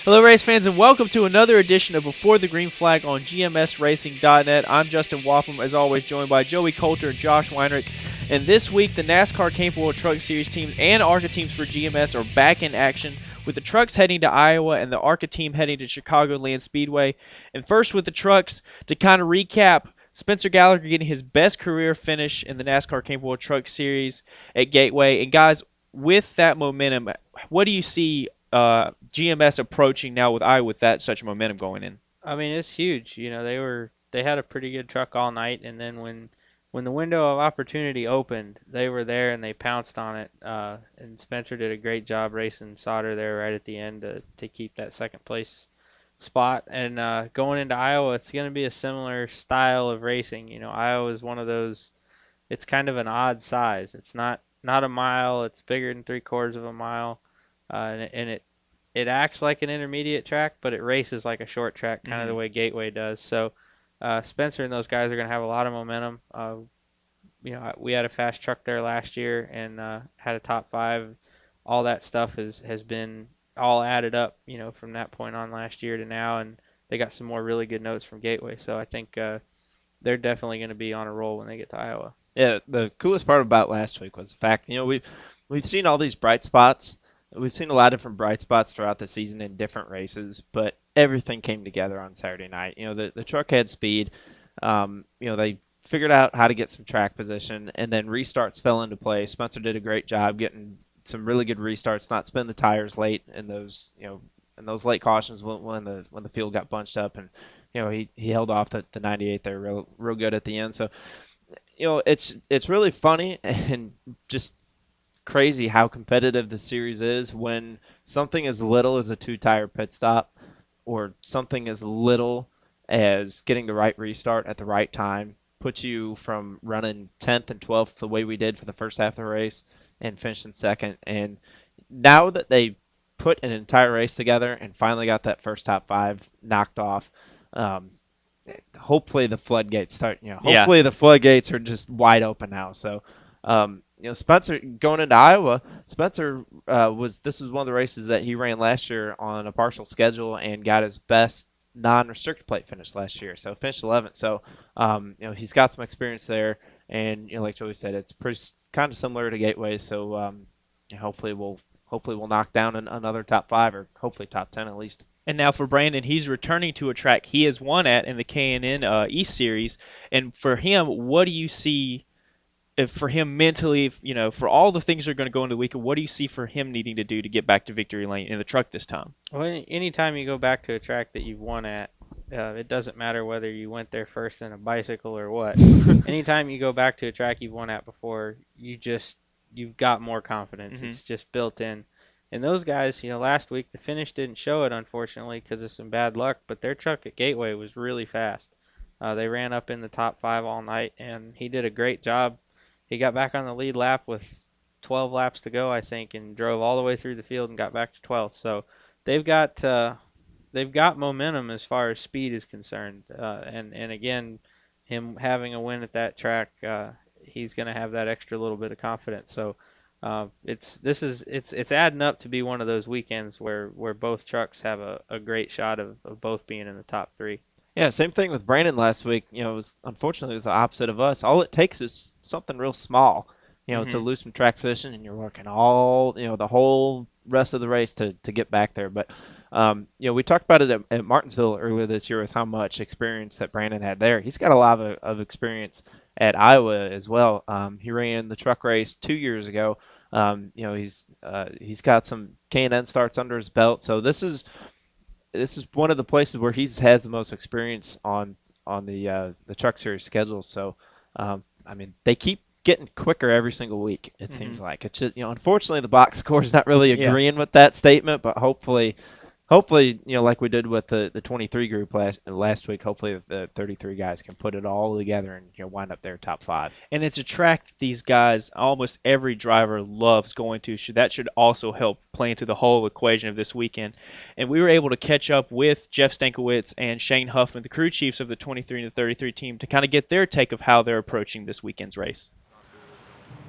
Hello, race fans, and welcome to another edition of Before the Green Flag on GMSRacing.net. I'm Justin Wapham, as always, joined by Joey Coulter and Josh Weinrich. And this week, the NASCAR Cape World Truck Series teams and ARCA teams for GMS are back in action, with the trucks heading to Iowa and the ARCA team heading to Chicagoland Speedway. And first with the trucks, to kind of recap, Spencer Gallagher getting his best career finish in the NASCAR Cape World Truck Series at Gateway. And guys, with that momentum, what do you see GMS approaching now with Iowa with that such momentum going in? I mean, it's huge. You know, they had a pretty good truck all night, and then when the window of opportunity opened, they were there and they pounced on it. And Spencer did a great job racing Sauter there right at the end to keep that second place spot. And going into Iowa, it's going to be a similar style of racing. You know, Iowa is one of those. It's kind of an odd size. It's not a mile. It's bigger than 3/4 of a mile, and it acts like an intermediate track, but it races like a short track, kind of the way Gateway does. So Spencer and those guys are going to have a lot of momentum. You know, we had a fast truck there last year and had a top 5. All that stuff has been all added up, you know, from that point on last year to now, and they got some more really good notes from Gateway. So I think they're definitely going to be on a roll when they get to Iowa. Yeah, the coolest part about last week was the fact, you know, we've seen all these bright spots. We've seen a lot of different bright spots throughout the season in different races, but everything came together on Saturday night. You know, the truck had speed. You know, they figured out how to get some track position, and then restarts fell into place. Spencer did a great job getting some really good restarts, not spinning the tires late in those, you know, in those late cautions when the field got bunched up, and you know he held off the 98 there real good at the end. So, you know, it's really funny and just crazy how competitive the series is when something as little as a 2-tire pit stop or something as little as getting the right restart at the right time puts you from running 10th and 12th the way we did for the first half of the race and finishing second. And now that they put an entire race together and finally got that first top 5 knocked off, hopefully the floodgates start, you know, hopefully the floodgates are just wide open now. So, you know, Spencer going into Iowa, Spencer this was one of the races that he ran last year on a partial schedule and got his best non-restricted plate finish last year. So finished 11th. So, you know, he's got some experience there, and you know, like Joey said, it's pretty kind of similar to Gateway. So, hopefully we'll knock down another top 5 or hopefully top 10 at least. And now for Brandon, he's returning to a track he has won at in the K&N East Series. And for him, what do you see for him mentally, you know, for all the things that are going to go into the weekend, what do you see for him needing to do to get back to victory lane in the truck this time? Well, anytime you go back to a track that you've won at, it doesn't matter whether you went there first in a bicycle or what. Anytime you go back to a track you've won at before, you've got more confidence. It's just built in. And those guys, you know, last week the finish didn't show it, unfortunately, because of some bad luck, but their truck at Gateway was really fast. They ran up in the top 5 all night, and he did a great job. He got back on the lead lap with 12 laps to go, I think, and drove all the way through the field and got back to 12th. So they've got momentum as far as speed is concerned. And again, him having a win at that track, he's going to have that extra little bit of confidence. So it's adding up to be one of those weekends where both trucks have a great shot of both being in the top 3. Yeah, same thing with Brandon last week. You know, unfortunately it was the opposite of us. All it takes is something real small, you know, to lose some track position, and you're working the whole rest of the race to get back there. But, you know, we talked about it at Martinsville earlier this year with how much experience that Brandon had there. He's got a lot of experience at Iowa as well. He ran the truck race 2 years ago. You know, he's got some K&N starts under his belt. So this is one of the places where he has the most experience on the Truck Series schedule. So, I mean, they keep getting quicker every single week, it seems like. It's just, you know, unfortunately the box score is not really agreeing with that statement, but hopefully, you know, like we did with the 23 group last week, hopefully the 33 guys can put it all together and, you know, wind up their top 5. And it's a track that these guys, almost every driver loves going to. So that should also help play into the whole equation of this weekend. And we were able to catch up with Jeff Stankiewicz and Shane Huffman, the crew chiefs of the 23 and the 33 team, to kind of get their take of how they're approaching this weekend's race.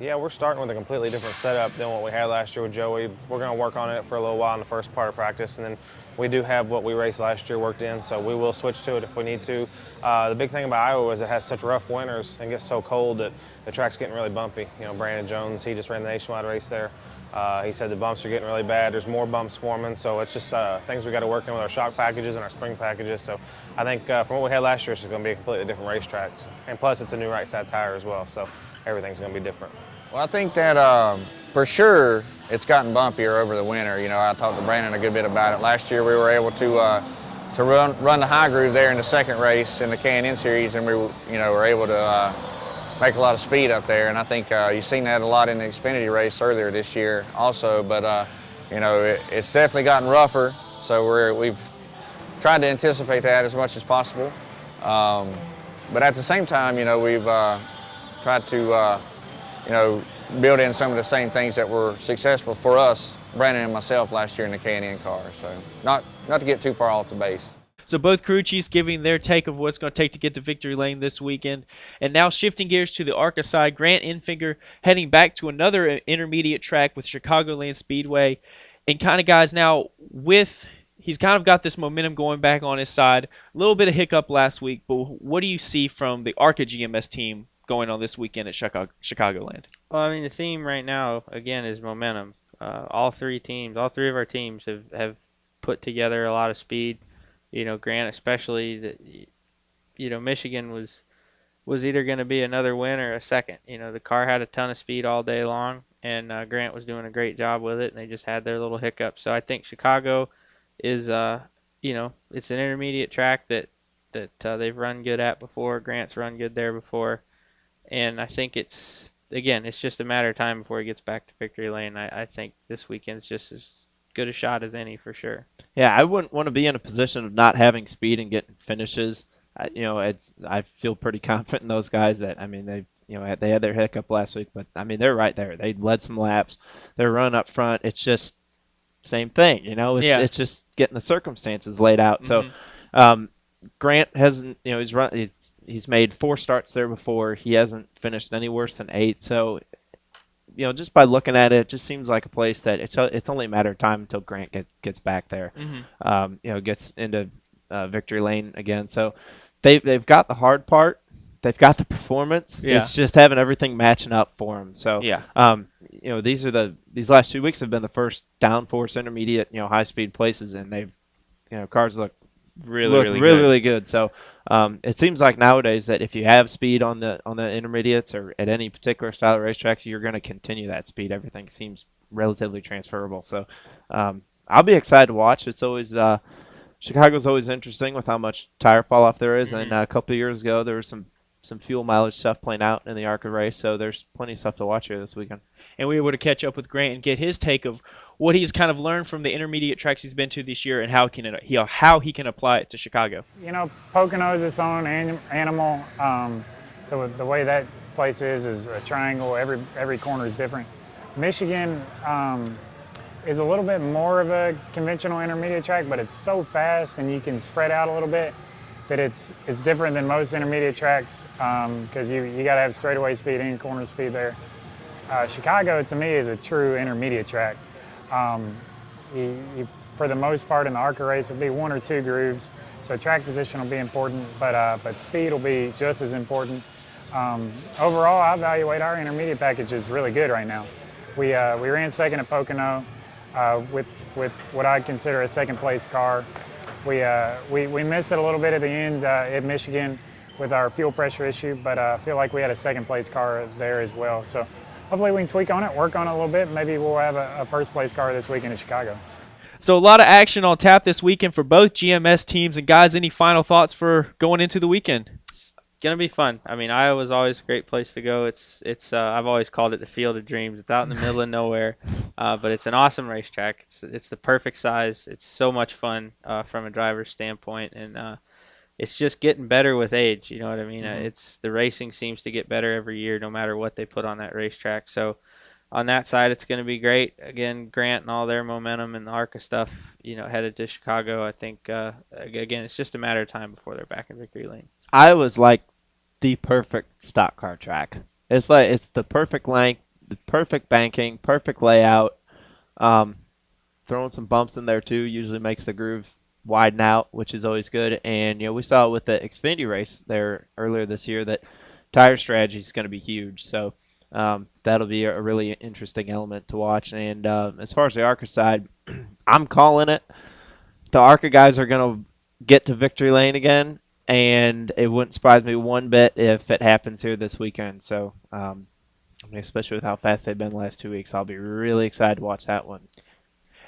Yeah, we're starting with a completely different setup than what we had last year with Joey. We're going to work on it for a little while in the first part of practice, and then we do have what we raced last year worked in, so we will switch to it if we need to. The big thing about Iowa is it has such rough winters and gets so cold that the track's getting really bumpy. You know, Brandon Jones, he just ran the nationwide race there. He said the bumps are getting really bad. There's more bumps forming, so it's just things we got to work in with our shock packages and our spring packages. So I think from what we had last year, it's going to be a completely different racetrack. And plus, it's a new right side tire as well, so everything's going to be different. Well, I think that for sure it's gotten bumpier over the winter. You know, I talked to Brandon a good bit about it. Last year we were able to run the high groove there in the second race in the K&N series, and we were able to make a lot of speed up there. And I think you've seen that a lot in the Xfinity race earlier this year also. But it's definitely gotten rougher. So we've tried to anticipate that as much as possible. But at the same time, we've tried to build in some of the same things that were successful for us, Brandon and myself, last year in the K&N car. So not to get too far off the base. So both crew chiefs giving their take of what it's going to take to get to victory lane this weekend. And now shifting gears to the ARCA side, Grant Enfinger heading back to another intermediate track with Chicagoland Speedway. And kind of guys now he's kind of got this momentum going back on his side. A little bit of hiccup last week, but what do you see from the ARCA GMS team going on this weekend at Chicagoland? Well, I mean, the theme right now, again, is momentum. All three of our teams have put together a lot of speed. Grant especially, Michigan was either going to be another win or a second. The car had a ton of speed all day long, and Grant was doing a great job with it, and they just had their little hiccup. So I think Chicago is, it's an intermediate track that they've run good at before. Grant's run good there before. And I think it's just a matter of time before he gets back to victory lane. I think this weekend's just as good a shot as any for sure. Yeah, I wouldn't want to be in a position of not having speed and getting finishes. I feel pretty confident in those guys that, they had their hiccup last week, but they're right there. They led some laps. They're running up front. It's just same thing, It's just getting the circumstances laid out. Mm-hmm. So Grant hasn't, he's made 4 starts there before. He hasn't finished any worse than 8. So, just by looking at it, it just seems like a place that it's only a matter of time until Grant gets back there. Mm-hmm. Gets into victory lane again. So they've got the hard part. They've got the performance. Yeah. It's just having everything matching up for them. So yeah. These last 2 weeks have been the first downforce intermediate high speed places, and they've cars look really good. So it seems like nowadays that if you have speed on the intermediates or at any particular style of racetrack, you're going to continue that speed. Everything seems relatively transferable. So I'll be excited to watch. It's always Chicago's always interesting with how much tire fall off there is. Mm-hmm. And a couple of years ago, there was some fuel mileage stuff playing out in the ARCA race. So there's plenty of stuff to watch here this weekend. And we were able to catch up with Grant and get his take of what he's kind of learned from the intermediate tracks he's been to this year and how he can apply it to Chicago. Pocono is its own animal. The way that place is a triangle. Every corner is different. Michigan is a little bit more of a conventional intermediate track, but it's so fast and you can spread out a little bit that it's different than most intermediate tracks because you got to have straightaway speed and corner speed there. Chicago, to me, is a true intermediate track. For the most part in the ARCA race, it'll be 1 or 2 grooves, so track position will be important, but speed will be just as important. Overall, I evaluate our intermediate package as really good right now. We ran second at Pocono with what I'd consider a second place car. We missed it a little bit at the end at Michigan with our fuel pressure issue, but I feel like we had a second place car there as well. So hopefully we can tweak on it, work on it a little bit, and maybe we'll have a first place car this weekend in Chicago. So a lot of action on tap this weekend for both GMS teams. And guys, any final thoughts for going into the weekend? It's gonna be fun. Iowa's always a great place to go. It's I've always called it the field of dreams. It's out in the middle of nowhere, but it's an awesome racetrack. It's the perfect size. It's so much fun from a driver's standpoint, and it's just getting better with age. You know what I mean? Mm-hmm. It's the racing seems to get better every year, no matter what they put on that racetrack. So on that side, it's going to be great. Again, Grant and all their momentum and the ARCA stuff, headed to Chicago. I think again, it's just a matter of time before they're back in victory lane. Iowa's like the perfect stock car track. It's the perfect length. the perfect banking, perfect layout. Throwing some bumps in there too usually makes the groove widen out, which is always good. And we saw with the Xfinity race there earlier this year that tire strategy is going to be huge. So that'll be a really interesting element to watch. And as far as the ARCA side, I'm calling it. The ARCA guys are going to get to victory lane again, and it wouldn't surprise me one bit if it happens here this weekend. So, especially with how fast they've been the last 2 weeks, I'll be really excited to watch that one.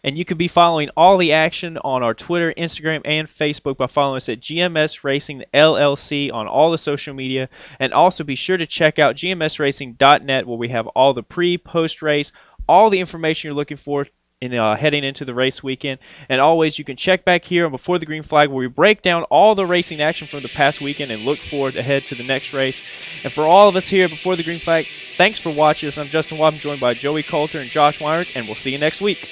And you can be following all the action on our Twitter, Instagram, and Facebook by following us at GMS Racing LLC on all the social media. And also be sure to check out gmsracing.net where we have all the pre, post-race, all the information you're looking for in heading into the race weekend. And always, you can check back here on Before the Green Flag where we break down all the racing action from the past weekend and look forward ahead to the next race. And for all of us here at Before the Green Flag, thanks for watching us. I'm Justin Wappen, joined by Joey Coulter and Josh Weinrich, and we'll see you next week.